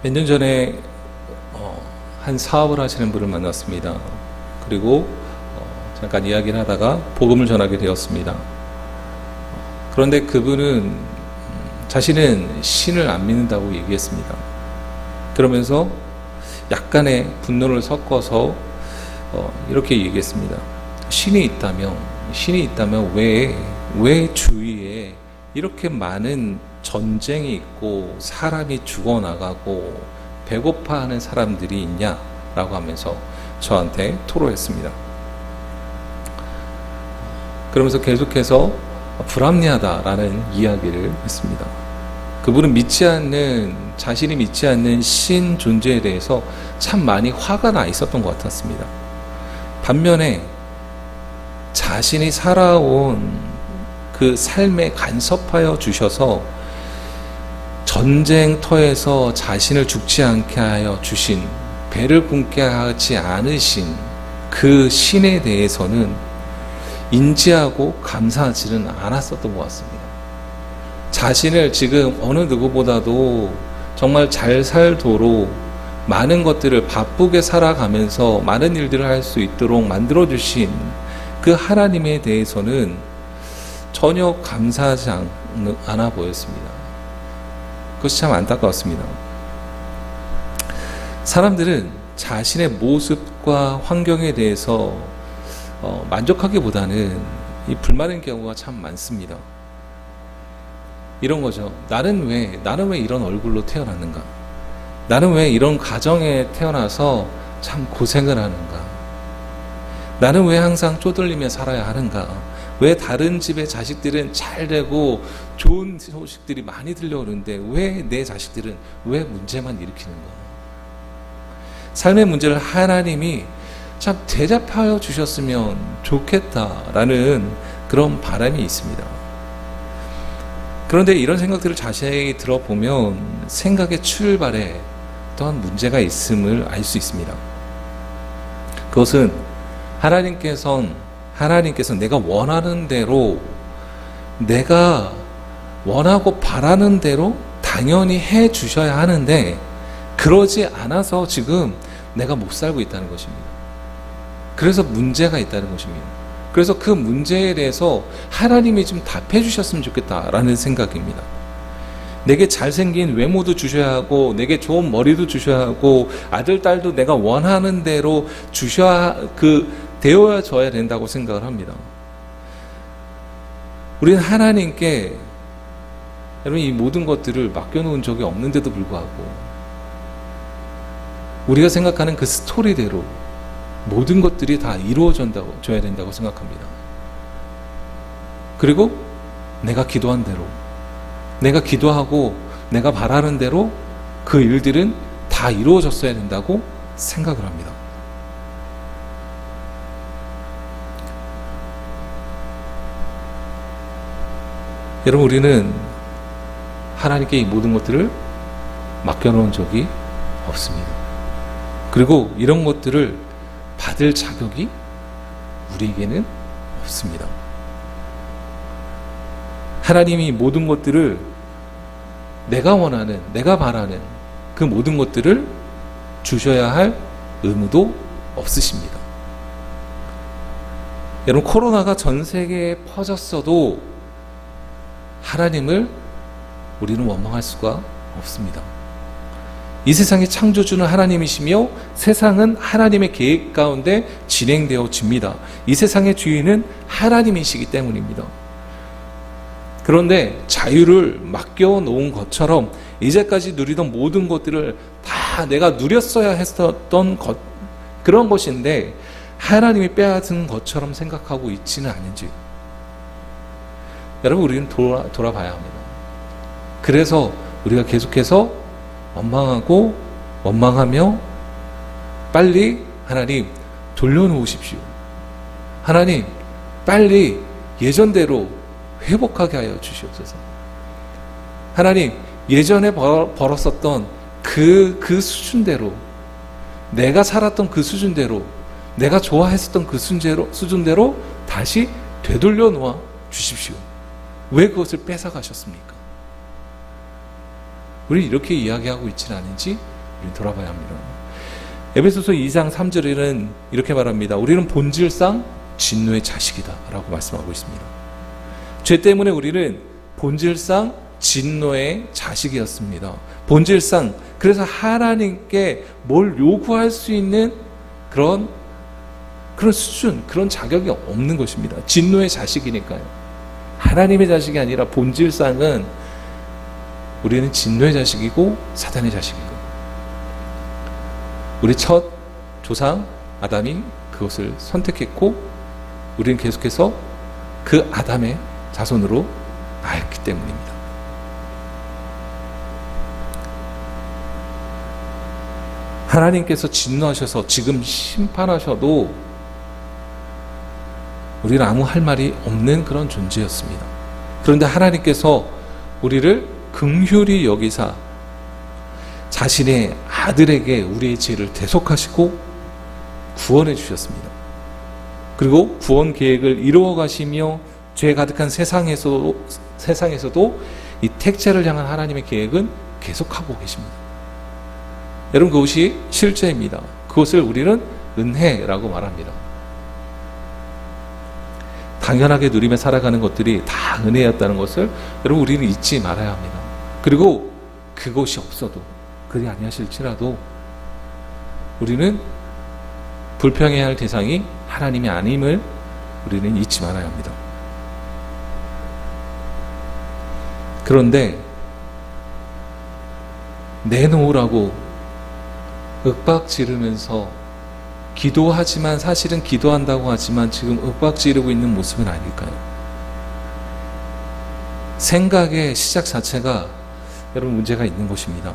몇 년 전에 한 사업을 하시는 분을 만났습니다. 그리고 잠깐 이야기를 하다가 복음을 전하게 되었습니다. 그런데 그분은 자신은 신을 안 믿는다고 얘기했습니다. 그러면서 약간의 분노를 섞어서 이렇게 얘기했습니다. 신이 있다면 왜 주위에 이렇게 많은 전쟁이 있고 사람이 죽어나가고 배고파하는 사람들이 있냐라고 하면서 저한테 토로했습니다. 그러면서 계속해서 불합리하다라는 이야기를 했습니다. 그분은 자신이 믿지 않는 신 존재에 대해서 참 많이 화가 나 있었던 것 같았습니다. 반면에 자신이 살아온 그 삶에 간섭하여 주셔서 전쟁터에서 자신을 죽지 않게 하여 주신, 배를 굶게 하지 않으신 그 신에 대해서는 인지하고 감사하지는 않았었던 것 같습니다. 자신을 지금 어느 누구보다도 정말 잘 살도록 많은 것들을 바쁘게 살아가면서 많은 일들을 할 수 있도록 만들어주신 그 하나님에 대해서는 전혀 감사하지 않아 보였습니다. 그것이 참 안타까웠습니다. 사람들은 자신의 모습과 환경에 대해서 만족하기보다는 이 불만인 경우가 참 많습니다. 이런 거죠. 나는 왜 이런 얼굴로 태어났는가? 나는 왜 이런 가정에 태어나서 참 고생을 하는가? 나는 왜 항상 쪼들리며 살아야 하는가? 왜 다른 집의 자식들은 잘 되고 좋은 소식들이 많이 들려오는데 왜 내 자식들은 왜 문제만 일으키는가? 삶의 문제를 하나님이 참 대답하여 주셨으면 좋겠다라는 그런 바람이 있습니다. 그런데 이런 생각들을 자세히 들어보면 생각의 출발에 또한 문제가 있음을 알 수 있습니다. 그것은 하나님께서 내가 원하는 대로, 내가 원하고 바라는 대로 당연히 해 주셔야 하는데 그러지 않아서 지금 내가 못 살고 있다는 것입니다. 그래서 문제가 있다는 것입니다. 그래서 그 문제에 대해서 하나님이 좀 답해 주셨으면 좋겠다라는 생각입니다. 내게 잘생긴 외모도 주셔야 하고 내게 좋은 머리도 주셔야 하고 아들, 딸도 내가 원하는 대로 되어져야 된다고 생각을 합니다. 우리는 하나님께 여러분 이 모든 것들을 맡겨놓은 적이 없는데도 불구하고 우리가 생각하는 그 스토리대로 모든 것들이 다 이루어져야 된다고 생각합니다. 그리고 내가 기도한 대로, 내가 기도하고 내가 바라는 대로 그 일들은 다 이루어졌어야 된다고 생각을 합니다. 여러분, 우리는 하나님께 이 모든 것들을 맡겨놓은 적이 없습니다. 그리고 이런 것들을 받을 자격이 우리에게는 없습니다. 하나님이 모든 것들을 내가 원하는, 내가 바라는 그 모든 것들을 주셔야 할 의무도 없으십니다. 여러분, 코로나가 전 세계에 퍼졌어도 하나님을 우리는 원망할 수가 없습니다. 이 세상의 창조주는 하나님이시며 세상은 하나님의 계획 가운데 진행되어집니다. 이 세상의 주인은 하나님이시기 때문입니다. 그런데 자유를 맡겨놓은 것처럼 이제까지 누리던 모든 것들을 다 내가 누렸어야 했었던 그런 것인데 하나님이 빼앗은 것처럼 생각하고 있지는 않은지 여러분, 우리는 돌아봐야 합니다. 그래서 우리가 계속해서 원망하며 빨리 하나님 돌려놓으십시오. 하나님 빨리 예전대로 회복하게 하여 주시옵소서. 하나님 예전에 벌었었던 그 수준대로, 내가 살았던 그 수준대로, 내가 좋아했었던 그 수준대로 다시 되돌려 놓아 주십시오. 왜 그것을 뺏어가셨습니까? 우리 이렇게 이야기하고 있지는 않은지 돌아봐야 합니다. 에베소서 2장 3절에는 이렇게 말합니다. 우리는 본질상 진노의 자식이다 라고 말씀하고 있습니다. 죄 때문에 우리는 본질상 진노의 자식이었습니다. 본질상, 그래서 하나님께 뭘 요구할 수 있는 그런 수준, 그런 자격이 없는 것입니다. 진노의 자식이니까요. 하나님의 자식이 아니라 본질상은 우리는 진노의 자식이고 사단의 자식이고, 우리 첫 조상 아담이 그것을 선택했고 우리는 계속해서 그 아담의 자손으로 나였기 때문입니다. 하나님께서 진노하셔서 지금 심판하셔도 우리는 아무 할 말이 없는 그런 존재였습니다. 그런데 하나님께서 우리를 긍휼히 여기사 자신의 아들에게 우리의 죄를 대속하시고 구원해 주셨습니다. 그리고 구원 계획을 이루어 가시며 죄 가득한 세상에서도 이 택자를 향한 하나님의 계획은 계속하고 계십니다. 여러분, 그것이 실제입니다. 그것을 우리는 은혜라고 말합니다. 당연하게 누리며 살아가는 것들이 다 은혜였다는 것을 여러분, 우리는 잊지 말아야 합니다. 그리고 그것이 없어도, 그리 아니하실지라도 우리는 불평해야 할 대상이 하나님이 아님을 우리는 잊지 말아야 합니다. 그런데 내놓으라고 윽박 지르면서 기도하지만, 사실은 기도한다고 하지만 지금 윽박 지르고 있는 모습은 아닐까요? 생각의 시작 자체가 여러분 문제가 있는 것입니다.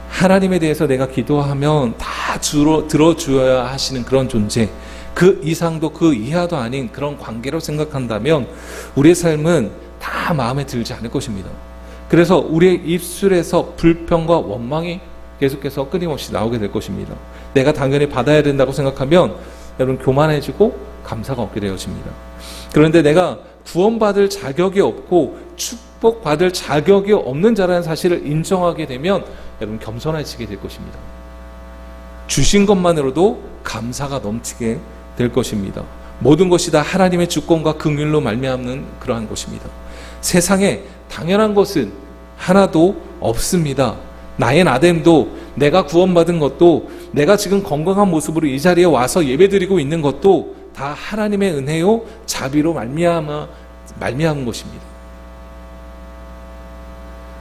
하나님에 대해서 내가 기도하면 다 들어주어야 하시는 그런 존재, 그 이상도 그 이하도 아닌 그런 관계로 생각한다면 우리의 삶은 다 마음에 들지 않을 것입니다. 그래서 우리의 입술에서 불평과 원망이 계속해서 끊임없이 나오게 될 것입니다. 내가 당연히 받아야 된다고 생각하면 여러분 교만해지고 감사가 없게 되어집니다. 그런데 내가 구원받을 자격이 없고 축복받을 자격이 없는 자라는 사실을 인정하게 되면 여러분 겸손해지게 될 것입니다. 주신 것만으로도 감사가 넘치게 될 것입니다. 모든 것이 다 하나님의 주권과 긍휼로 말미암는 그러한 것입니다. 세상에 당연한 것은 하나도 없습니다. 나의 나됨도, 내가 구원받은 것도, 내가 지금 건강한 모습으로 이 자리에 와서 예배드리고 있는 것도 다 하나님의 은혜요 자비로 말미암은 것입니다.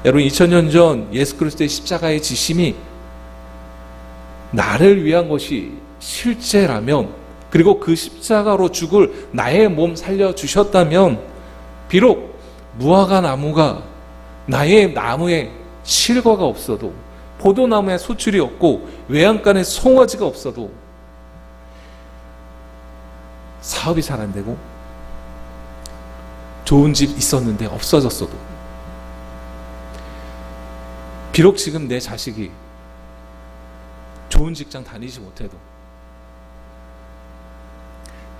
여러분, 2000년 전 예수 그리스도의 십자가의 지심이 나를 위한 것이 실제라면, 그리고 그 십자가로 죽을 나의 몸 살려주셨다면, 비록 무화과 나무가 나의 나무에 실과가 없어도, 포도나무에 소출이 없고 외양간에 송아지가 없어도, 사업이 잘 안 되고 좋은 집 있었는데 없어졌어도, 비록 지금 내 자식이 좋은 직장 다니지 못해도,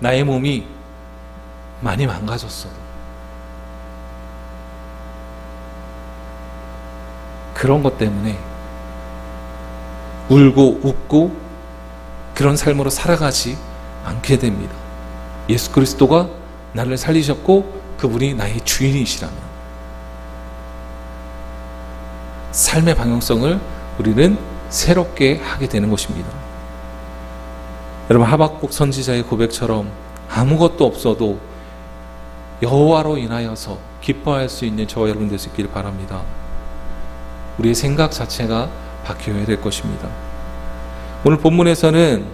나의 몸이 많이 망가졌어도, 그런 것 때문에 울고 웃고 그런 삶으로 살아가지 않게 됩니다. 예수 그리스도가 나를 살리셨고 그분이 나의 주인이시라면 삶의 방향성을 우리는 새롭게 하게 되는 것입니다. 여러분, 하박국 선지자의 고백처럼 아무것도 없어도 여호와로 인하여서 기뻐할 수 있는 저와 여러분 될 수 있기를 바랍니다. 우리의 생각 자체가 바뀌어야 될 것입니다. 오늘 본문에서는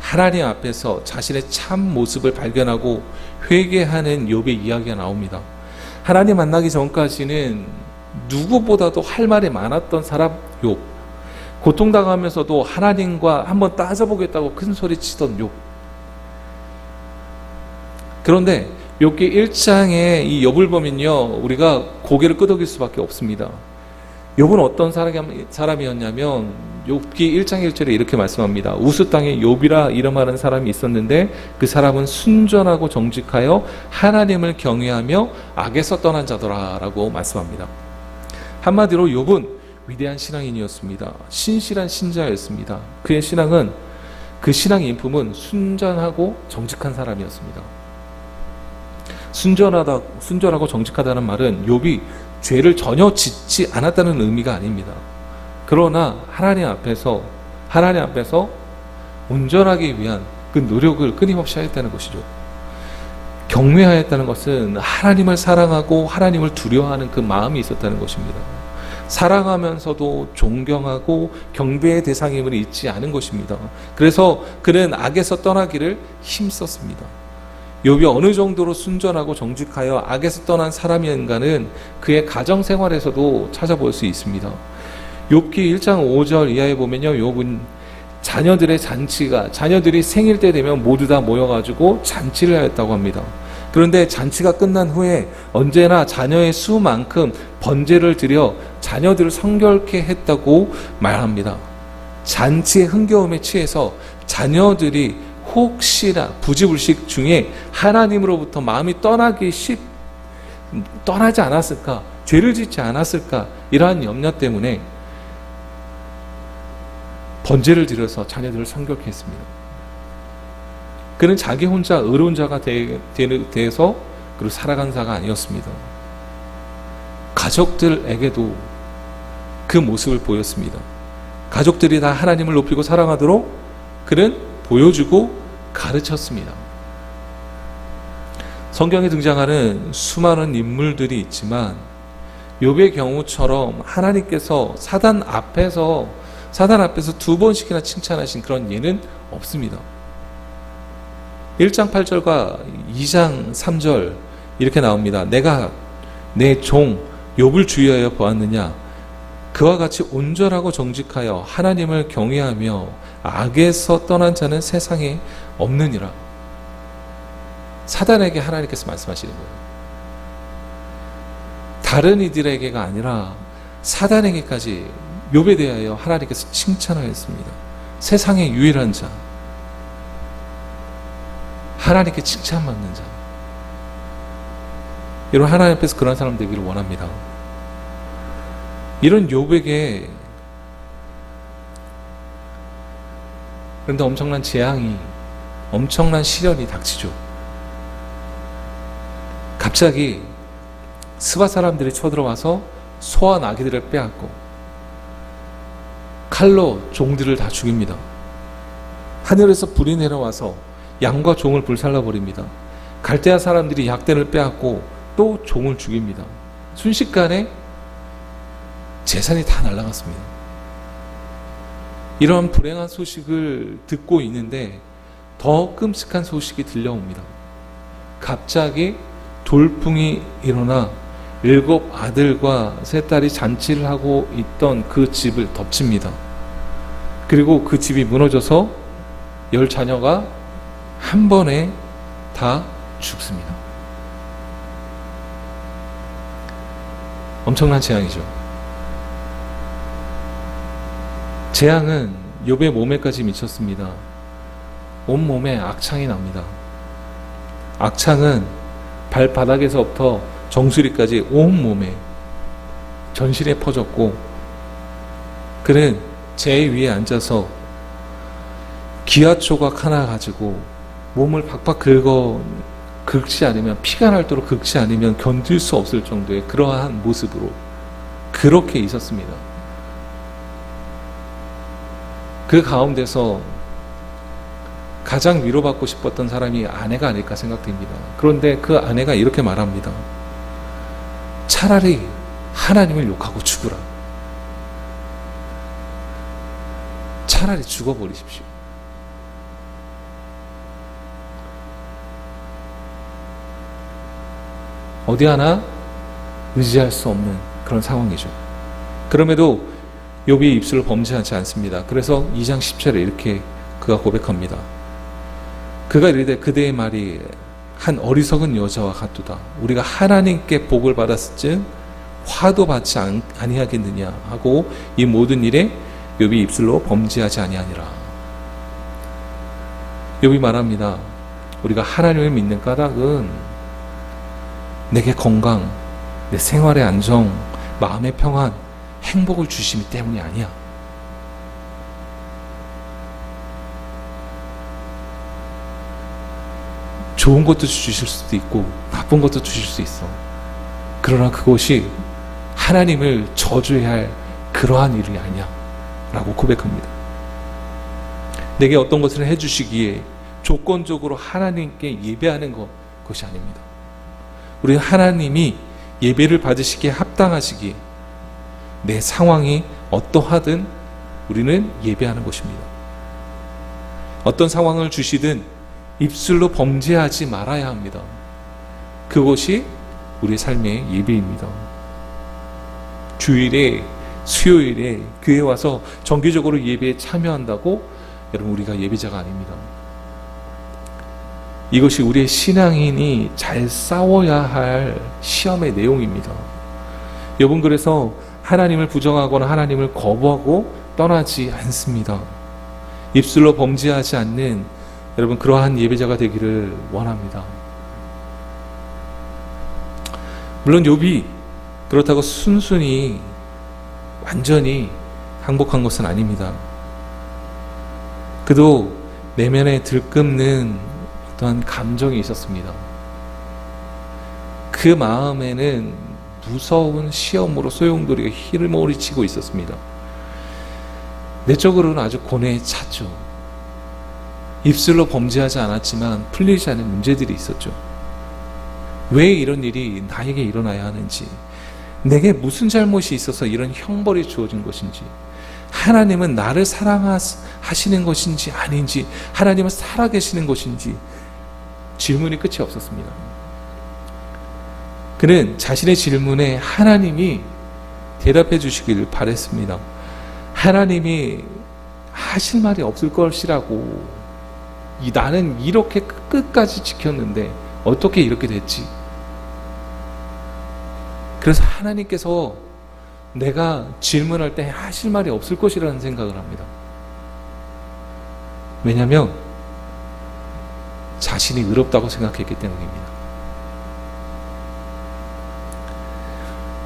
하나님 앞에서 자신의 참 모습을 발견하고 회개하는 욥의 이야기가 나옵니다. 하나님 만나기 전까지는 누구보다도 할 말이 많았던 사람 욥, 고통당하면서도 하나님과 한번 따져보겠다고 큰 소리 치던 욥. 그런데 욥기 1장에 이 욥을 보면요, 우리가 고개를 끄덕일 수밖에 없습니다. 욥은 어떤 사람이었냐면 욥기 1장 1절에 이렇게 말씀합니다. 우스 땅에 욥이라 이름하는 사람이 있었는데 그 사람은 순전하고 정직하여 하나님을 경외하며 악에서 떠난 자더라 라고 말씀합니다. 한마디로 욥은 위대한 신앙인이었습니다. 신실한 신자였습니다. 그의 신앙은, 그 신앙의 인품은 순전하고 정직한 사람이었습니다. 순전하고 정직하다는 말은 욥이 죄를 전혀 짓지 않았다는 의미가 아닙니다. 그러나 하나님 앞에서 온전하기 위한 그 노력을 끊임없이 하였다는 것이죠. 경외하였다는 것은 하나님을 사랑하고 하나님을 두려워하는 그 마음이 있었다는 것입니다. 사랑하면서도 존경하고 경배의 대상임을 잊지 않은 것입니다. 그래서 그는 악에서 떠나기를 힘썼습니다. 욥이 어느 정도로 순전하고 정직하여 악에서 떠난 사람인가는 그의 가정생활에서도 찾아볼 수 있습니다. 욥기 1장 5절 이하에 보면요, 욥은 자녀들이 생일 때 되면 모두 다 모여가지고 잔치를 하였다고 합니다. 그런데 잔치가 끝난 후에 언제나 자녀의 수만큼 번제를 드려 자녀들을 성결케 했다고 말합니다. 잔치의 흥겨움에 취해서 자녀들이 혹시나 부지불식 중에 하나님으로부터 마음이 떠나지 않았을까, 죄를 짓지 않았을까, 이러한 염려 때문에 번제를 드려서 자녀들을 성결케 했습니다. 그는 자기 혼자 의로운 자가 돼서 그리고 살아간 자가 아니었습니다. 가족들에게도 그 모습을 보였습니다. 가족들이 다 하나님을 높이고 사랑하도록 그는 보여주고 가르쳤습니다. 성경에 등장하는 수많은 인물들이 있지만 욥의 경우처럼 하나님께서 사단 앞에서 두 번씩이나 칭찬하신 그런 예는 없습니다. 1장 8절과 2장 3절 이렇게 나옵니다. 내가 내 종 욥을 주의하여 보았느냐, 그와 같이 온전하고 정직하여 하나님을 경외하며 악에서 떠난 자는 세상에 없느니라. 사단에게 하나님께서 말씀하시는 거예요. 다른 이들에게가 아니라 사단에게까지 욥에 대하여 하나님께서 칭찬하였습니다. 세상의 유일한 자, 하나님께 칭찬받는 자. 여러분, 하나님 앞에서 그런 사람 되기를 원합니다. 이런 욥에게 그런데 엄청난 재앙이, 엄청난 시련이 닥치죠. 갑자기 스바 사람들이 쳐들어와서 소와 나귀들을 빼앗고 칼로 종들을 다 죽입니다. 하늘에서 불이 내려와서 양과 종을 불살라버립니다. 갈대아 사람들이 약대를 빼앗고 또 종을 죽입니다. 순식간에 재산이 다 날아갔습니다. 이런 불행한 소식을 듣고 있는데 더 끔찍한 소식이 들려옵니다. 갑자기 돌풍이 일어나 7 아들과 3 딸이 잔치를 하고 있던 그 집을 덮칩니다. 그리고 그 집이 무너져서 10 자녀가 한 번에 다 죽습니다. 엄청난 재앙이죠. 재앙은 욥의 몸에까지 미쳤습니다. 온몸에 악창이 납니다. 악창은 발바닥에서부터 정수리까지 온몸에 전신에 퍼졌고, 그는 제 위에 앉아서 기아초각 하나 가지고 몸을 박박 긁지 않으면, 피가 날도록 긁지 않으면 견딜 수 없을 정도의 그러한 모습으로 그렇게 있었습니다. 그 가운데서 가장 위로받고 싶었던 사람이 아내가 아닐까 생각됩니다. 그런데 그 아내가 이렇게 말합니다. 차라리 하나님을 욕하고 죽으라. 차라리 죽어버리십시오. 어디 하나 의지할 수 없는 그런 상황이죠. 그럼에도 욥이 입술을 범죄하지 않습니다. 그래서 2장 10절에 이렇게 그가 고백합니다. 그가 이르되 그대의 말이 한 어리석은 여자와 같도다. 우리가 하나님께 복을 받았을즉 화도 받지 아니하겠느냐 하고 이 모든 일에 욥이 입술로 범죄하지 아니하니라. 욥이 말합니다. 우리가 하나님을 믿는 까닭은 내게 건강, 내 생활의 안정, 마음의 평안, 행복을 주시기 때문이 아니야. 좋은 것도 주실 수도 있고 나쁜 것도 주실 수 있어. 그러나 그것이 하나님을 저주해야 할 그러한 일이 아니야 라고 고백합니다. 내게 어떤 것을 해주시기에 조건적으로 하나님께 예배하는 것이 아닙니다. 우리 하나님이 예배를 받으시기에 합당하시기에 내 상황이 어떠하든 우리는 예배하는 것입니다. 어떤 상황을 주시든 입술로 범죄하지 말아야 합니다. 그것이 우리의 삶의 예배입니다. 주일에, 수요일에 교회에 와서 정기적으로 예배에 참여한다고 여러분 우리가 예배자가 아닙니다. 이것이 우리의 신앙인이 잘 싸워야 할 시험의 내용입니다. 여러분, 그래서 하나님을 부정하거나 하나님을 거부하고 떠나지 않습니다. 입술로 범죄하지 않는 여러분 그러한 예배자가 되기를 원합니다. 물론 욥이 그렇다고 순순히 완전히 항복한 것은 아닙니다. 그도 내면에 들끓는 어떠한 감정이 있었습니다. 그 마음에는 무서운 시험으로 소용돌이가 휘몰아치고 있었습니다. 내적으로는 아주 고뇌에 찼죠. 입술로 범죄하지 않았지만 풀리지 않은 문제들이 있었죠. 왜 이런 일이 나에게 일어나야 하는지, 내게 무슨 잘못이 있어서 이런 형벌이 주어진 것인지, 하나님은 나를 사랑하시는 것인지 아닌지, 하나님은 살아계시는 것인지 질문이 끝이 없었습니다. 그는 자신의 질문에 하나님이 대답해 주시기를 바랬습니다. 하나님이 하실 말이 없을 것이라고, 나는 이렇게 끝까지 지켰는데 어떻게 이렇게 됐지? 그래서 하나님께서 내가 질문할 때 하실 말이 없을 것이라는 생각을 합니다. 왜냐하면 자신이 의롭다고 생각했기 때문입니다.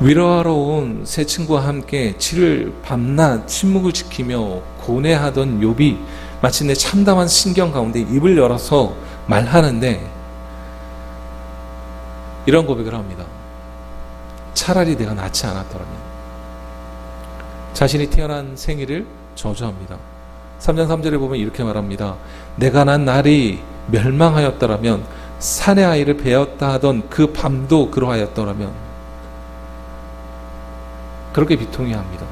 위로하러 온 세 친구와 함께 7일 밤낮 침묵을 지키며 고뇌하던 욥이 마침내 참담한 신경 가운데 입을 열어서 말하는데 이런 고백을 합니다. 차라리 내가 낳지 않았더라면. 자신이 태어난 생일을 저주합니다. 3장 3절에 보면 이렇게 말합니다. 내가 난 날이 멸망하였더라면, 산의 아이를 베었다 하던 그 밤도 그러하였더라면. 그렇게 비통해 합니다.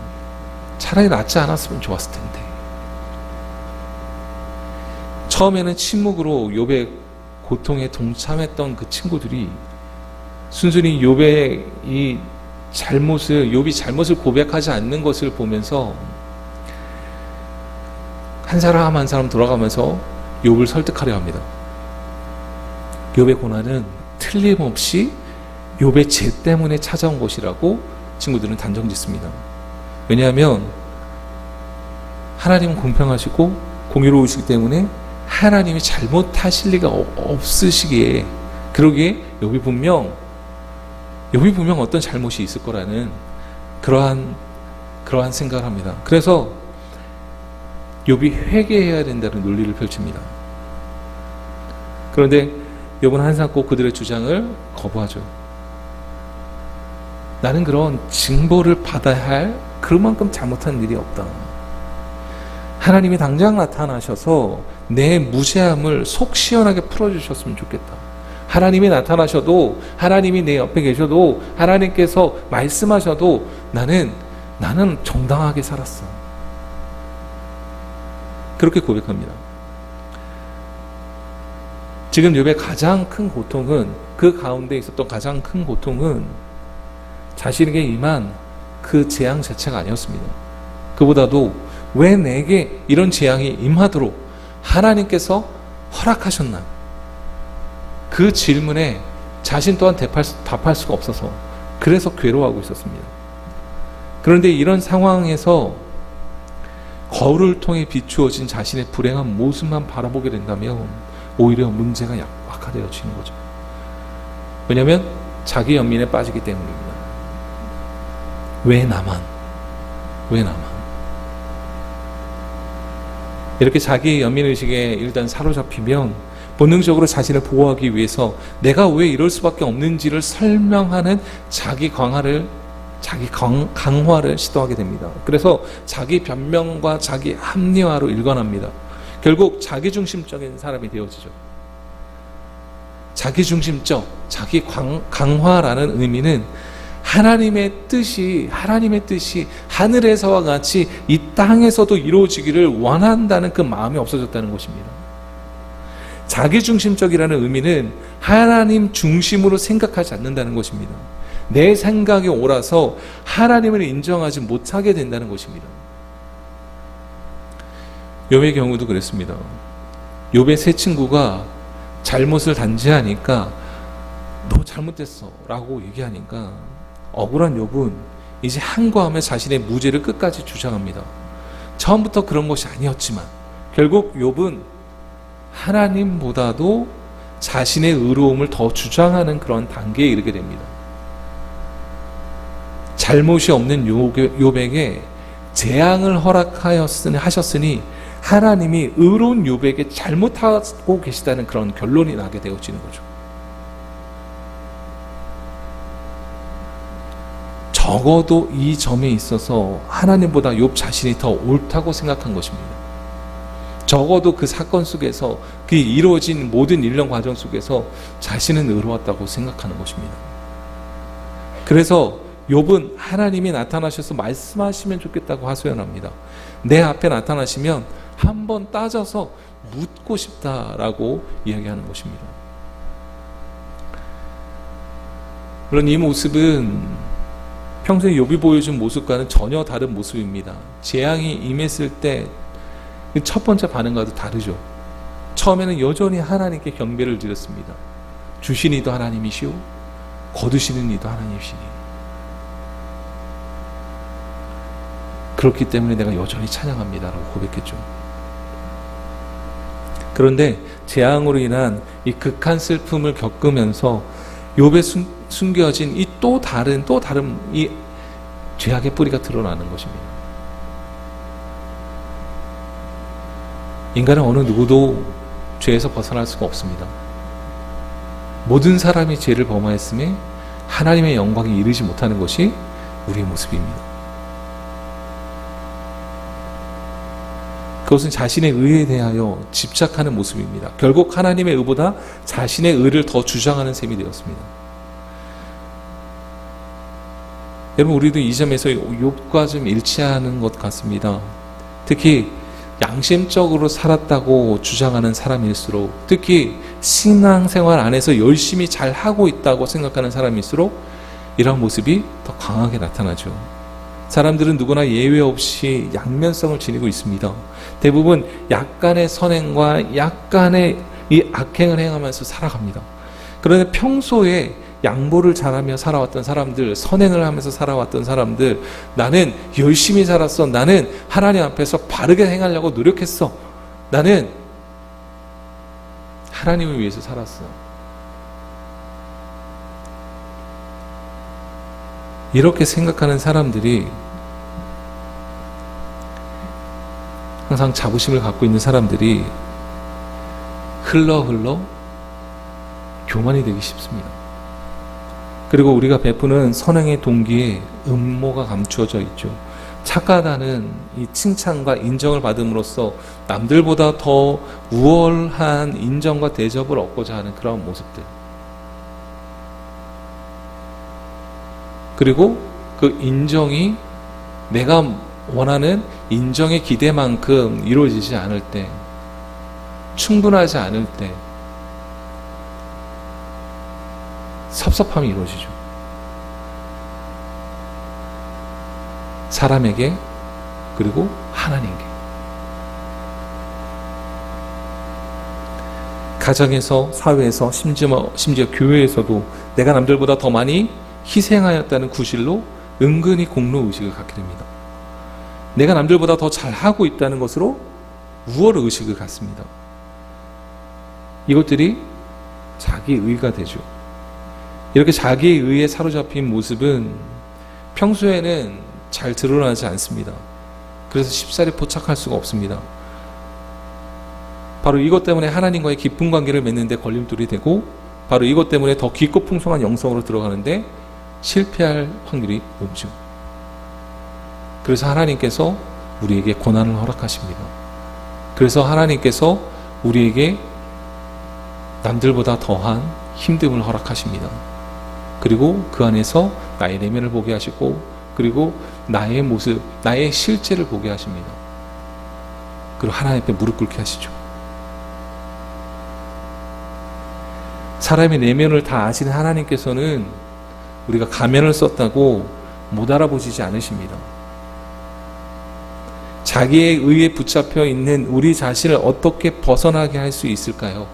차라리 낳지 않았으면 좋았을 텐데. 처음에는 침묵으로 욥의 고통에 동참했던 그 친구들이 순순히 욥의 이 욥이 잘못을 고백하지 않는 것을 보면서 한 사람 한 사람 돌아가면서 욥을 설득하려 합니다. 욥의 고난은 틀림없이 욥의 죄 때문에 찾아온 것이라고 친구들은 단정짓습니다. 왜냐하면 하나님은 공평하시고 공의로우시기 때문에 하나님이 잘못하실 리가 없으시기에, 그러기에 욥이 분명 어떤 잘못이 있을 거라는 그러한 생각을 합니다. 그래서 욥이 회개해야 된다는 논리를 펼칩니다. 그런데 욥은 한사코 그들의 주장을 거부하죠. 나는 그런 징벌을 받아야 할 그만큼 잘못한 일이 없다. 하나님이 당장 나타나셔서 내 무죄함을 속 시원하게 풀어주셨으면 좋겠다. 하나님이 나타나셔도, 하나님이 내 옆에 계셔도, 하나님께서 말씀하셔도 나는 정당하게 살았어. 그렇게 고백합니다. 지금 욥의 가장 큰 고통은, 그 가운데 있었던 가장 큰 고통은 자신에게 임한 그 재앙 자체가 아니었습니다. 그보다도 왜 내게 이런 재앙이 임하도록 하나님께서 허락하셨나? 그 질문에 자신 또한 답할 수가 없어서 그래서 괴로워하고 있었습니다. 그런데 이런 상황에서 거울을 통해 비추어진 자신의 불행한 모습만 바라보게 된다면 오히려 문제가 악화되어지는 거죠. 왜냐하면 자기 연민에 빠지기 때문입니다. 왜 나만? 왜 나만? 이렇게 자기 연민의식에 일단 사로잡히면 본능적으로 자신을 보호하기 위해서 내가 왜 이럴 수밖에 없는지를 설명하는 자기 강화를 시도하게 됩니다. 그래서 자기 변명과 자기 합리화로 일관합니다. 결국 자기중심적인 사람이 되어지죠. 자기중심적, 자기 강화라는 의미는 하나님의 뜻이 하늘에서와 같이 이 땅에서도 이루어지기를 원한다는 그 마음이 없어졌다는 것입니다. 자기중심적이라는 의미는 하나님 중심으로 생각하지 않는다는 것입니다. 내 생각이 옳아서 하나님을 인정하지 못하게 된다는 것입니다. 욥의 경우도 그랬습니다. 욥의 세 친구가 잘못을 단지하니까 너 잘못됐어 라고 얘기하니까 억울한 욥은 이제 항거하며 자신의 무죄를 끝까지 주장합니다. 처음부터 그런 것이 아니었지만 결국 욥은 하나님보다도 자신의 의로움을 더 주장하는 그런 단계에 이르게 됩니다. 잘못이 없는 욥에게 재앙을 하셨으니 하나님이 의로운 욥에게 잘못하고 계시다는 그런 결론이 나게 되어지는 거죠. 적어도 이 점에 있어서 하나님보다 욥 자신이 더 옳다고 생각한 것입니다. 적어도 그 사건 속에서 그 이루어진 모든 일련 과정 속에서 자신은 의로웠다고 생각하는 것입니다. 그래서 욥은 하나님이 나타나셔서 말씀하시면 좋겠다고 하소연합니다. 내 앞에 나타나시면 한번 따져서 묻고 싶다라고 이야기하는 것입니다. 물론 이 모습은 평소에 욥이 보여준 모습과는 전혀 다른 모습입니다. 재앙이 임했을 때 첫 번째 반응과도 다르죠. 처음에는 여전히 하나님께 경배를 드렸습니다. 주신 이도 하나님이시오, 거두시는 이도 하나님이시니. 그렇기 때문에 내가 여전히 찬양합니다라고 고백했죠. 그런데 재앙으로 인한 이 극한 슬픔을 겪으면서 욥에 숨겨진 이 또 다른 이 죄악의 뿌리가 드러나는 것입니다. 인간은 어느 누구도 죄에서 벗어날 수가 없습니다. 모든 사람이 죄를 범하였음에 하나님의 영광에 이르지 못하는 것이 우리의 모습입니다. 그것은 자신의 의에 대하여 집착하는 모습입니다. 결국 하나님의 의보다 자신의 의를 더 주장하는 셈이 되었습니다. 여러분, 우리도 이 점에서 욥과 좀 일치하는 것 같습니다. 특히 양심적으로 살았다고 주장하는 사람일수록, 특히 신앙생활 안에서 열심히 잘 하고 있다고 생각하는 사람일수록 이런 모습이 더 강하게 나타나죠. 사람들은 누구나 예외 없이 양면성을 지니고 있습니다. 대부분 약간의 선행과 약간의 이 악행을 행하면서 살아갑니다. 그런데 평소에 양보를 잘하며 살아왔던 사람들, 선행을 하면서 살아왔던 사람들, 나는 열심히 살았어, 나는 하나님 앞에서 바르게 행하려고 노력했어, 나는 하나님을 위해서 살았어, 이렇게 생각하는 사람들이 항상 자부심을 갖고 있는 사람들이 흘러 교만이 되기 쉽습니다. 그리고 우리가 베푸는 선행의 동기에 음모가 감추어져 있죠. 착하다는 이 칭찬과 인정을 받음으로써 남들보다 더 우월한 인정과 대접을 얻고자 하는 그런 모습들, 그리고 그 인정이 내가 원하는 인정의 기대만큼 이루어지지 않을 때, 충분하지 않을 때 섭섭함이 이루어지죠. 사람에게, 그리고 하나님께. 가정에서, 사회에서, 심지어 교회에서도 내가 남들보다 더 많이 희생하였다는 구실로 은근히 공로의식을 갖게 됩니다. 내가 남들보다 더 잘하고 있다는 것으로 우월의식을 갖습니다. 이것들이 자기의가 되죠. 이렇게 자기의 의에 사로잡힌 모습은 평소에는 잘 드러나지 않습니다. 그래서 쉽사리 포착할 수가 없습니다. 바로 이것 때문에 하나님과의 깊은 관계를 맺는 데 걸림돌이 되고, 바로 이것 때문에 더 깊고 풍성한 영성으로 들어가는데 실패할 확률이 높죠. 그래서 하나님께서 우리에게 고난을 허락하십니다. 그래서 하나님께서 우리에게 남들보다 더한 힘듦을 허락하십니다. 그리고 그 안에서 나의 내면을 보게 하시고, 그리고 나의 모습, 나의 실제를 보게 하십니다. 그리고 하나님 앞에 무릎 꿇게 하시죠. 사람의 내면을 다 아시는 하나님께서는 우리가 가면을 썼다고 못 알아보시지 않으십니다. 자기의 의에 붙잡혀 있는 우리 자신을 어떻게 벗어나게 할 수 있을까요?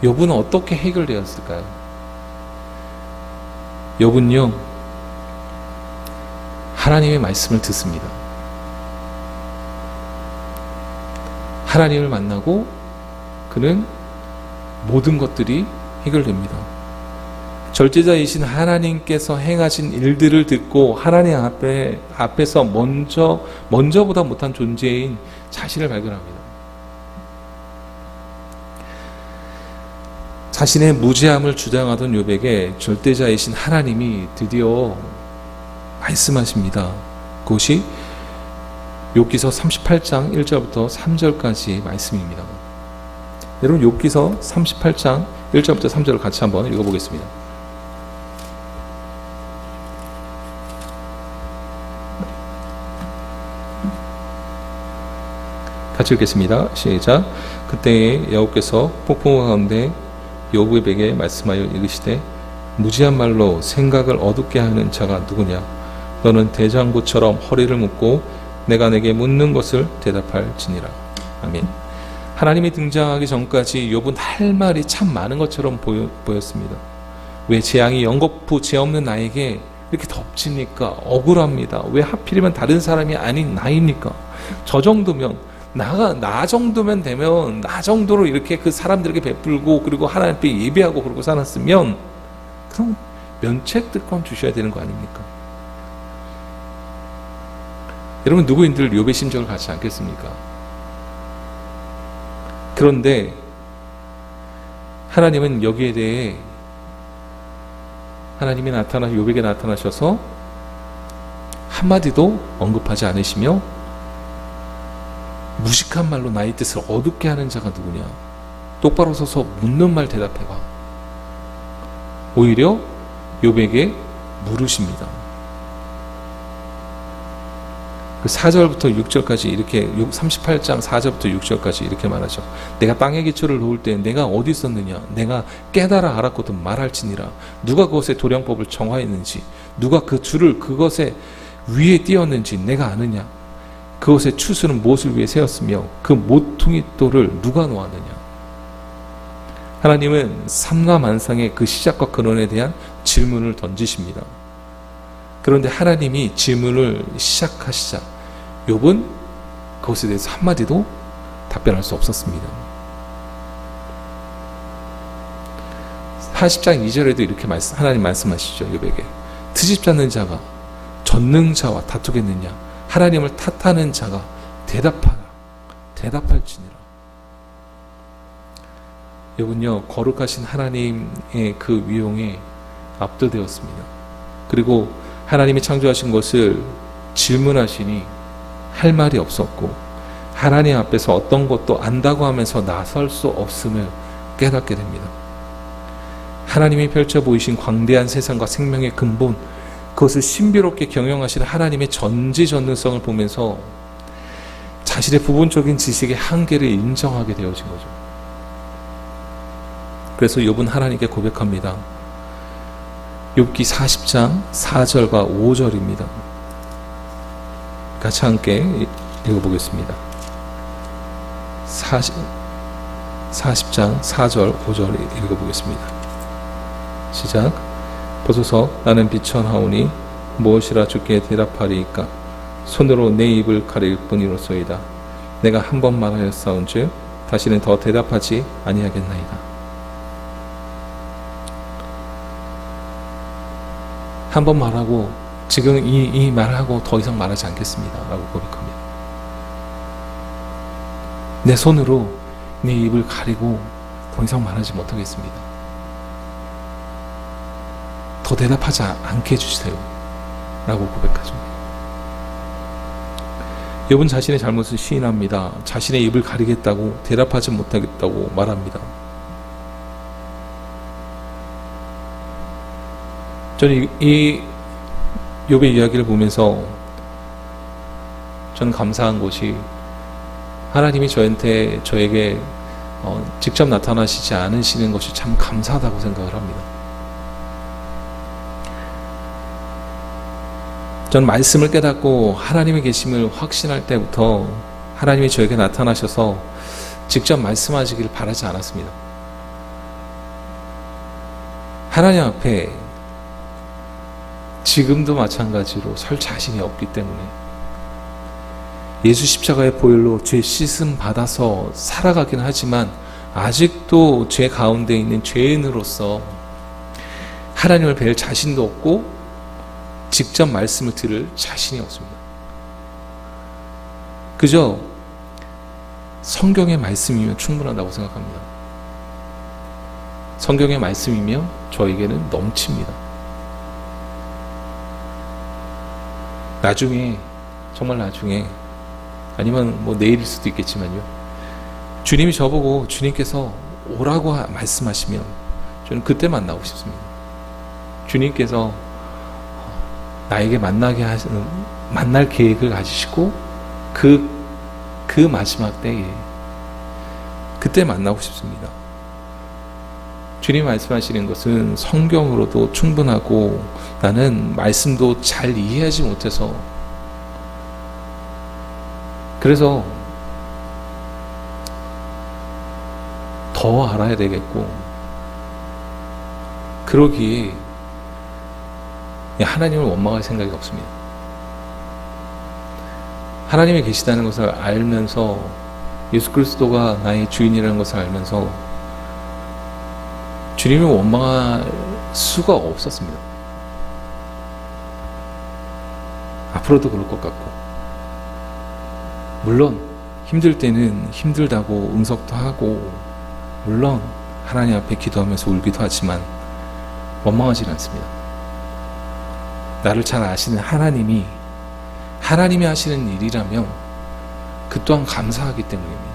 욥은 어떻게 해결되었을까요? 욥은요, 하나님의 말씀을 듣습니다. 하나님을 만나고 그는 모든 것들이 해결됩니다. 절제자이신 하나님께서 행하신 일들을 듣고 하나님 앞에서 먼저보다 못한 존재인 자신을 발견합니다. 자신의 무죄함을 주장하던 욥에게 절대자이신 하나님이 드디어 말씀하십니다. 그것이 욥기서 38장 1절부터 3절까지 말씀입니다. 여러분, 욥기서 38장 1절부터 3절을 같이 한번 읽어보겠습니다. 같이 읽겠습니다. 시작. 그때에 여호와께서 폭풍 가운데 욥에게 말씀하여 이르시되, 무지한 말로 생각을 어둡게 하는 자가 누구냐? 너는 대장부처럼 허리를 묶고 내가 내게 묻는 것을 대답할지니라. 아멘. 하나님이 등장하기 전까지 욥은 할 말이 참 많은 것처럼 보였습니다. 왜 재앙이 연거푸 죄 없는 나에게 이렇게 덮칩니까? 억울합니다. 왜 하필이면 다른 사람이 아닌 나입니까? 저 정도면 나 정도면 되면 나 정도로 이렇게 그 사람들에게 베풀고 그리고 하나님 앞에 예배하고 그러고 살았으면 그럼 면책특권 주셔야 되는 거 아닙니까? 여러분, 누구인들 욥의 심정을 갖지 않겠습니까? 그런데 하나님은 여기에 대해 하나님이 욥에게 나타나셔서 한마디도 언급하지 않으시며 무식한 말로 나의 뜻을 어둡게 하는 자가 누구냐? 똑바로 서서 묻는 말 대답해봐. 오히려 욥에게 물으십니다. 그 4절부터 6절까지 이렇게 38장 4절부터 6절까지 이렇게 말하죠. 내가 땅의 기초를 놓을 때 내가 어디 있었느냐? 내가 깨달아 알았거든 말할지니라. 누가 그것의 도량법을 정하였는지, 누가 그 줄을 그것의 위에 띄었는지 내가 아느냐? 그것의 추수는 무엇을 위해 세웠으며 그 모퉁이 돌을 누가 놓았느냐? 하나님은 삼가 만상의 그 시작과 근원에 대한 질문을 던지십니다. 그런데 하나님이 질문을 시작하시자 욥은 그것에 대해서 한마디도 답변할 수 없었습니다. 40장 2절에도 이렇게 하나님 말씀하시죠. 욥에게 트집 잡는 자가 전능자와 다투겠느냐? 하나님을 탓하는 자가 대답할지니라. 욥은요, 거룩하신 하나님의 그 위용에 압도되었습니다. 그리고 하나님이 창조하신 것을 질문하시니 할 말이 없었고, 하나님 앞에서 어떤 것도 안다고 하면서 나설 수 없음을 깨닫게 됩니다. 하나님이 펼쳐 보이신 광대한 세상과 생명의 근본, 그것을 신비롭게 경영하시는 하나님의 전지전능성을 보면서 자신의 부분적인 지식의 한계를 인정하게 되어진 거죠. 그래서 욥은 하나님께 고백합니다. 욥기 40장 4절과 5절입니다. 같이 함께 읽어보겠습니다. 40장 4절 5절 읽어보겠습니다. 시작. 보소서, 나는 비천하오니 무엇이라 주께 대답하리이까? 손으로 내 입을 가릴 뿐이로소이다. 내가 한 번 말하였사온즉 다시는 더 대답하지 아니하겠나이다. 한 번 말하고 지금 이 말을 하고 더 이상 말하지 않겠습니다 라고 고백합니다. 내 손으로 내 입을 가리고 더 이상 말하지 못하겠습니다. 더 대답하지 않게 해주세요 라고 고백하죠. 욥은 자신의 잘못을 시인합니다. 자신의 입을 가리겠다고, 대답하지 못하겠다고 말합니다. 저는 이 욥의 이야기를 보면서 저는 감사한 것이, 하나님이 저에게 직접 나타나시지 않으시는 것이 참 감사하다고 생각을 합니다. 전 말씀을 깨닫고 하나님의 계심을 확신할 때부터 하나님이 저에게 나타나셔서 직접 말씀하시기를 바라지 않았습니다. 하나님 앞에 지금도 마찬가지로 설 자신이 없기 때문에 예수 십자가의 보혈로 죄 씻음 받아서 살아가긴 하지만 아직도 죄 가운데 있는 죄인으로서 하나님을 뵐 자신도 없고 직접 말씀을 들을 자신이 없습니다. 그저 성경의 말씀이면 충분하다고 생각합니다. 성경의 말씀이면 저에게는 넘칩니다. 나중에, 정말 나중에, 아니면 뭐 내일일 수도 있겠지만요, 주님이 저보고 주님께서 오라고 말씀하시면 저는 그때 만나고 싶습니다. 주님께서 나에게 만날 계획을 가지시고 그 마지막 때에 그때 만나고 싶습니다. 주님 말씀하시는 것은 성경으로도 충분하고 나는 말씀도 잘 이해하지 못해서, 그래서 더 알아야 되겠고, 그러기에 하나님을 원망할 생각이 없습니다. 하나님이 계시다는 것을 알면서, 예수 그리스도가 나의 주인이라는 것을 알면서 주님을 원망할 수가 없었습니다. 앞으로도 그럴 것 같고, 물론 힘들 때는 힘들다고 응석도 하고, 물론 하나님 앞에 기도하면서 울기도 하지만 원망하지는 않습니다. 나를 잘 아시는 하나님이 하시는 일이라면 그 또한 감사하기 때문입니다.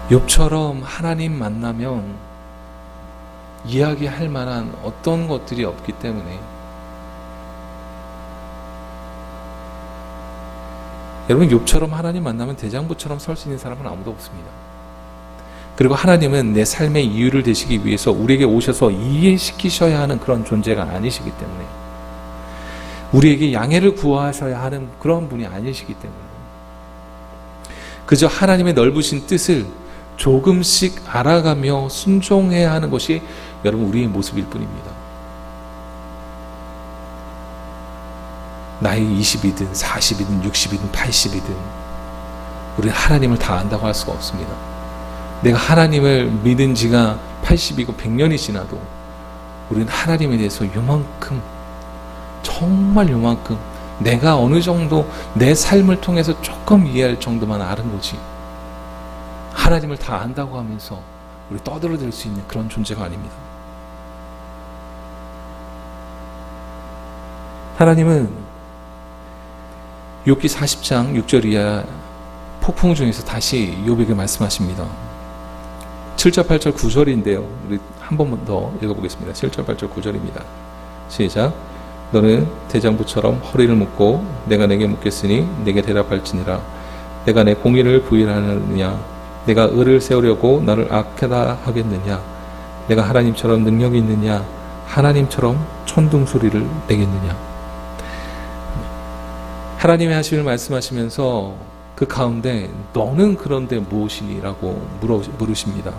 욥처럼 하나님 만나면 이야기할 만한 어떤 것들이 없기 때문에, 여러분, 욥처럼 하나님 만나면 대장부처럼 설 수 있는 사람은 아무도 없습니다. 그리고 하나님은 내 삶의 이유를 되시기 위해서 우리에게 오셔서 이해시키셔야 하는 그런 존재가 아니시기 때문에, 우리에게 양해를 구하셔야 하는 그런 분이 아니시기 때문에, 그저 하나님의 넓으신 뜻을 조금씩 알아가며 순종해야 하는 것이 여러분 우리의 모습일 뿐입니다. 나이 20이든 40이든 60이든 80이든 우리는 하나님을 다 안다고 할 수가 없습니다. 내가 하나님을 믿은 지가 80이고 100년이 지나도 우리는 하나님에 대해서 요만큼, 정말 요만큼, 내가 어느 정도 내 삶을 통해서 조금 이해할 정도만 아는 거지, 하나님을 다 안다고 하면서 우리 떠들어댈 수 있는 그런 존재가 아닙니다. 하나님은 욥기 40장 6절 이하 폭풍 중에서 다시 욥에게 말씀하십니다. 7절, 8절, 9절인데요. 우리 한 번만 더 읽어보겠습니다. 7절, 8절, 9절입니다. 시작. 너는 대장부처럼 허리를 묶고 내가 내게 묻겠으니 내게 대답할지니라. 내가 내 공의를 부인하느냐? 내가 의를 세우려고 나를 악하다 하겠느냐? 내가 하나님처럼 능력이 있느냐? 하나님처럼 천둥소리를 내겠느냐? 하나님의 하심을 말씀하시면서 그 가운데 너는 그런데 무엇이니? 라고 물으십니다.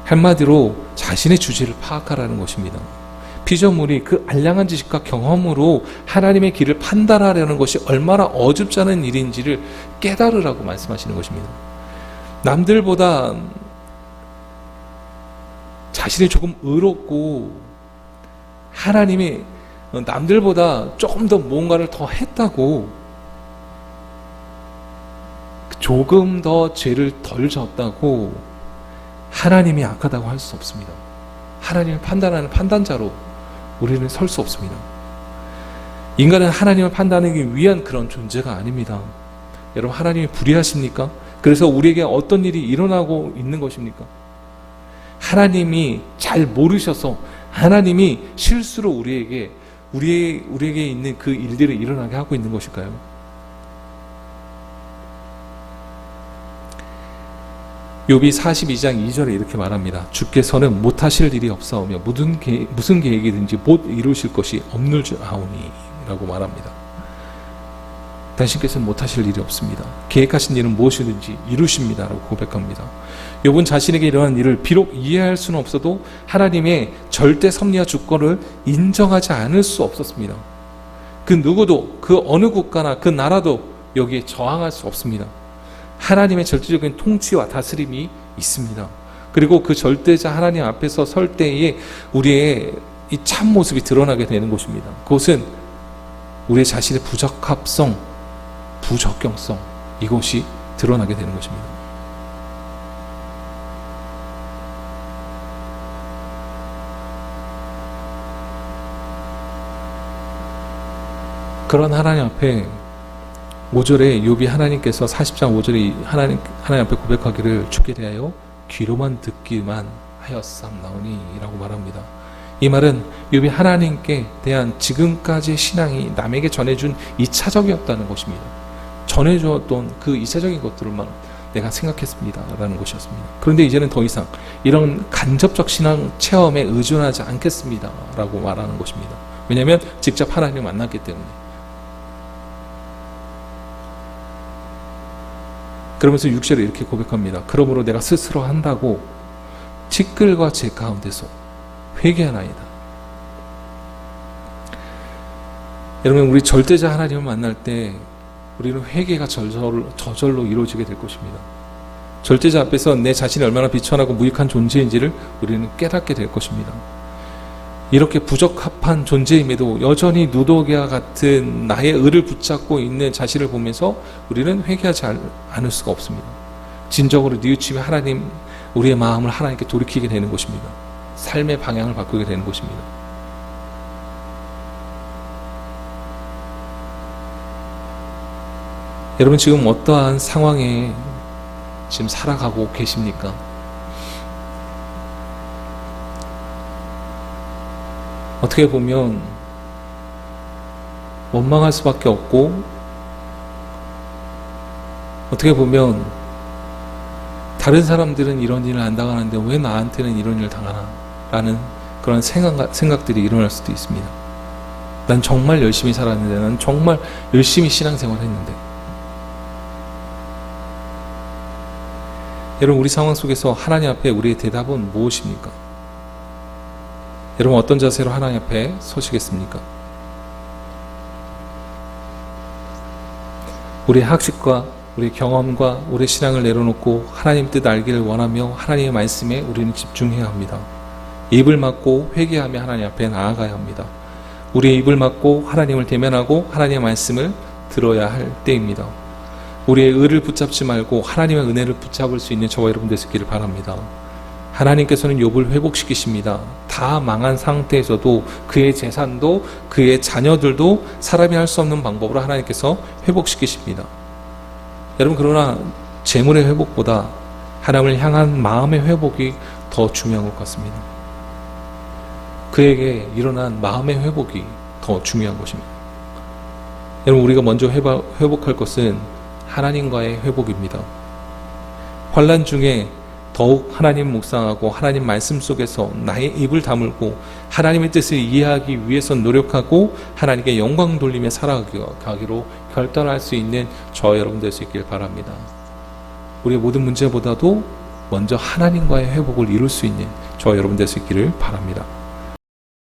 한마디로 자신의 주제를 파악하라는 것입니다. 피조물이 그 알량한 지식과 경험으로 하나님의 길을 판단하려는 것이 얼마나 어줍지 않은 일인지를 깨달으라고 말씀하시는 것입니다. 남들보다 자신이 조금 의롭고 하나님이 남들보다 조금 더 뭔가를 더 했다고, 조금 더 죄를 덜 졌다고 하나님이 악하다고 할 수 없습니다. 하나님을 판단하는 판단자로 우리는 설 수 없습니다. 인간은 하나님을 판단하기 위한 그런 존재가 아닙니다. 여러분, 하나님이 불의하십니까? 그래서 우리에게 어떤 일이 일어나고 있는 것입니까? 하나님이 잘 모르셔서 하나님이 실수로 우리에게 있는 그 일들을 일어나게 하고 있는 것일까요? 욥이 42장 2절에 이렇게 말합니다. 주께서는 못하실 일이 없사오며 무슨 계획이든지 못 이루실 것이 없는 줄 아오니 라고 말합니다. 당신께서는 못하실 일이 없습니다. 계획하신 일은 무엇이든지 이루십니다 라고 고백합니다. 욥은 자신에게 일어난 일을 비록 이해할 수는 없어도 하나님의 절대 섭리와 주권을 인정하지 않을 수 없었습니다. 그 누구도, 그 어느 국가나 그 나라도 여기에 저항할 수 없습니다. 하나님의 절대적인 통치와 다스림이 있습니다. 그리고 그 절대자 하나님 앞에서 설 때에 우리의 이 참 모습이 드러나게 되는 것입니다. 그것은 우리의 자신의 부적합성, 부적경성, 이것이 드러나게 되는 것입니다. 그런 하나님 앞에 5절에 욥이 하나님께서 40장 5절에 하나님 앞에 고백하기를 주께 대하여 귀로만 듣기만 하였사옵나오니 라고 말합니다. 이 말은 욥이 하나님께 대한 지금까지의 신앙이 남에게 전해준 2차적이었다는 것입니다. 전해주었던 그 2차적인 것들만 내가 생각했습니다 라는 것이었습니다. 그런데 이제는 더 이상 이런 간접적 신앙 체험에 의존하지 않겠습니다 라고 말하는 것입니다. 왜냐하면 직접 하나님을 만났기 때문에. 그러면서 6절에 이렇게 고백합니다. 그러므로 내가 스스로 한다고 티끌과 재 가운데서 회개하나이다. 여러분, 우리 절대자 하나님을 만날 때 우리는 회개가 저절로 이루어지게 될 것입니다. 절대자 앞에서 내 자신이 얼마나 비천하고 무익한 존재인지를 우리는 깨닫게 될 것입니다. 이렇게 부적합한 존재임에도 여전히 누더기와 같은 나의 의를 붙잡고 있는 자신을 보면서 우리는 회개하지 않을 수가 없습니다. 진정으로 뉘우치며 우리의 마음을 하나님께 돌이키게 되는 것입니다. 삶의 방향을 바꾸게 되는 것입니다. 여러분, 지금 어떠한 상황에 지금 살아가고 계십니까? 어떻게 보면 원망할 수밖에 없고, 어떻게 보면 다른 사람들은 이런 일을 안 당하는데 왜 나한테는 이런 일을 당하나 라는 그런 생각들이 일어날 수도 있습니다. 난 정말 열심히 살았는데, 난 정말 열심히 신앙생활 했는데. 여러분, 우리 상황 속에서 하나님 앞에 우리의 대답은 무엇입니까? 여러분, 어떤 자세로 하나님 앞에 서시겠습니까? 우리의 학식과 우리의 경험과 우리의 신앙을 내려놓고 하나님 뜻 알기를 원하며 하나님의 말씀에 우리는 집중해야 합니다. 입을 막고 회개하며 하나님 앞에 나아가야 합니다. 우리의 입을 막고 하나님을 대면하고 하나님의 말씀을 들어야 할 때입니다. 우리의 의를 붙잡지 말고 하나님의 은혜를 붙잡을 수 있는 저와 여러분 되시기를 바랍니다. 하나님께서는 욥을 회복시키십니다. 다 망한 상태에서도 그의 재산도 그의 자녀들도 사람이 할 수 없는 방법으로 하나님께서 회복시키십니다. 여러분, 그러나 재물의 회복보다 하나님을 향한 마음의 회복이 더 중요한 것 같습니다. 그에게 일어난 마음의 회복이 더 중요한 것입니다. 여러분, 우리가 먼저 회복할 것은 하나님과의 회복입니다. 환난 중에 더욱 하나님 묵상하고 하나님 말씀 속에서 나의 입을 다물고 하나님의 뜻을 이해하기 위해서 노력하고 하나님께 영광 돌리며 살아가기로 결단할 수 있는 저와 여러분 될 수 있길 바랍니다. 우리의 모든 문제보다도 먼저 하나님과의 회복을 이룰 수 있는 저와 여러분 될 수 있기를 바랍니다.